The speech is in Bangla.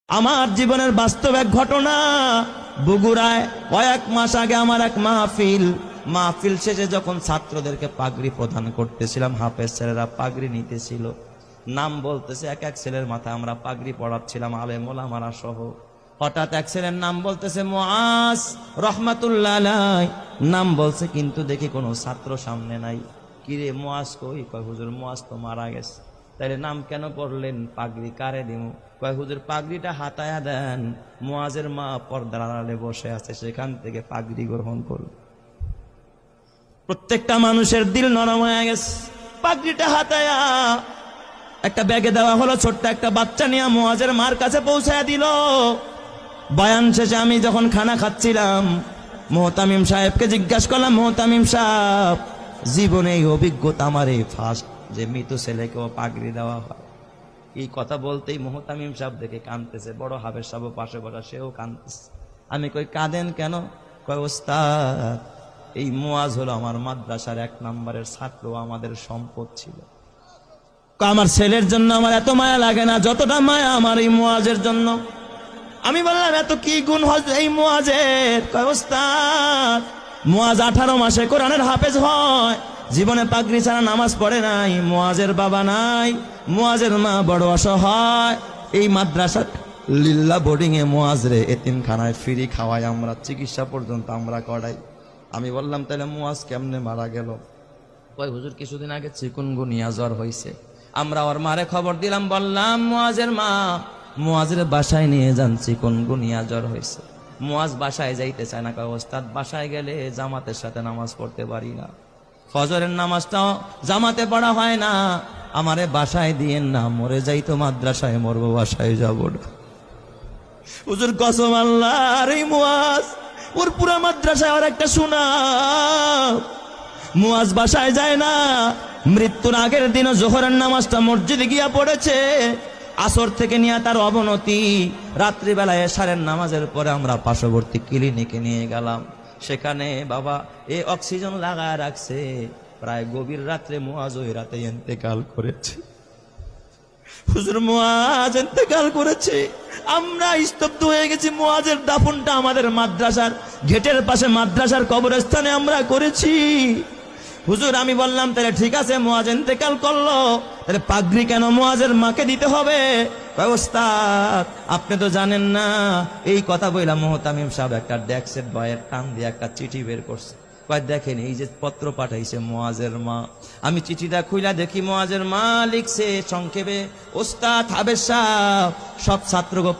আমার জীবনের বাস্তব এক ঘটনা। বগুড়ায় কয়েক মাস আগে আমার এক মাহফিল শেষে যখন ছাত্রদেরকে পাগড়ি প্রদান করতেছিলাম, হাফেজ ছেলেরা পাগড়ি নিতেছিল, নাম বলতেছে এক এক ছেলের মাথায় আমরা পাগড়ি পড়াচ্ছিলাম, আলেম ওলামারা সহ। হঠাৎ এক ছেলের নাম বলতেছে মুআজ রহমাতুল্লাহ আলাইহি, নাম বলছে কিন্তু দেখি কোনো ছাত্র সামনে নাই। কিরে মুআজ কই? কয় হুজুর মুআজ তো মারা গেছে। তাইলে নাম কেন পড়লেন? পাগড়ি কারে দিমু? কয় হুজুর পাগড়িটা হাতায়া দেন, মুআজের মা পর্দার আড়ালে বসে আছে, সেখান থেকে পাগড়ি গ্রহণ করুন। প্রত্যেকটা মানুষের দিল নরম হয়ে গেছে। পাগড়িটা হাতায়া একটা ব্যাগে দেওয়া হলো, ছোট্ট একটা বাচ্চা নিয়ে মুআজের মার কাছে পৌঁছায়া দিল। বয়ান শেষে আমি যখন খানা খাচ্ছিলাম, মোহতামিম সাহেবকে জিজ্ঞাসা করলাম, মোহতামিম সাহেব, জীবনে এই অভিজ্ঞতা আমার এই ফার্স্ট যে মৃত ছেলেকেও পাগড়ি দেওয়া হয়। এই কথা বলতেই মোহতামিম সাহেব দেখে কাঁদতেছে, বড় হাফেজ সাহেব পাশে বসা, সেও কাঁদতেছে। আমি কই কাঁদেন কেন? কয় ওস্তাদ, এই মুআজ হলো আমার মাদ্রাসার 1 নম্বরের ছাত্র, আমাদের সম্পদ ছিল। আমার ছেলের জন্য আমার এত মায়া লাগে না যতটা মায়া আমার এই মুআজের জন্য। আমি বললাম এত কি গুণ এই মুআজের? কয় ওস্তাদ, মুআজ 18 মাসে কোরআনের হাফেজ হয়, জীবনে পাগড়ি ছাড়া নামাজ পড়ে নাই, মুআজের বাবা নাই, মুআজের মা বড় অসহায়, এই মাদ্রাসা লিল্লা বোর্ডিং এ মুআজ রে এতিমখানায় ফ্রি খাওয়াই আমরা, চিকিৎসা পর্যন্ত আমরা করাই। আমি বললাম তাহলে মুআজ কেমনে মারা গেল? কয় হুজুর কিছুদিন আগে চিকুনগুনিয়া জ্বর হয়েছে, আমরা ওর মারে খবর দিলাম, বললাম মুআজের মা মুআজের বাসায় নিয়ে যান, চিকুনগুনিয়া জ্বর হয়েছে। মুআজ বাসায় যাইতে চায় না। কয় ওস্তাদ বাসায় গেলে জামাতের সাথে নামাজ পড়তে পারি না, ফজরের নামাজটাও জামাতে পড়া হয় না, আমারে বাসায় দিয়েন না, মরে যাই তো মাদ্রাসায় মরবো, বাসায় যাব না। হুজুর কসম আল্লাহ, আর এই মুআজ ওর পুরা মাদ্রাসায় আর একটা সুনাম। মুআজ বাসায় যায় না, মৃত্যুর আগের দিনও জোহরের নামাজটা মসজিদে গিয়া পড়েছে। আসর থেকে নিয়ে তার অবনতি, রাত্রিবেলায় এশারের নামাজের পরে আমরা পার্শ্ববর্তী ক্লিনিকে নিয়ে গেলাম। সেখানে বাবা অক্সিজেন লাগায় রাখছে। প্রায় গভীর রাত্রে মুআজ ওই রাতে ইন্তেকাল করেছে। হুজুর মুআজ ইন্তেকাল করেছে, আমরা স্তব্ধ হয়ে গেছি। মুআজের দাফনটা আমাদের মাদ্রাসার গেটের পাশে মাদ্রাসার কবরস্থানে আমরা করেছি। হুজুর আমি বললাম তাহলে ঠিক আছে, মুআজ ইন্তেকাল করলো, তাহলে পাগড়ি কেন মুআজের মাকে দিতে হবে? কয় ওস্তাদ আপনি তো জানেন না। এই কথা বললাম, মোহতামিম সাহেব একটা ডেস্কের বয়ের টান দিয়ে একটা চিঠি বের করছে। কয় দেখেন এই যে পত্র পাঠাইছে মুআজের মা। আমি চিঠিটা খুইলা দেখি মুআজের মা লিখছে সংক্ষেপে, ওস্তাদ হাফেজ সাহেব সব ছাত্রকে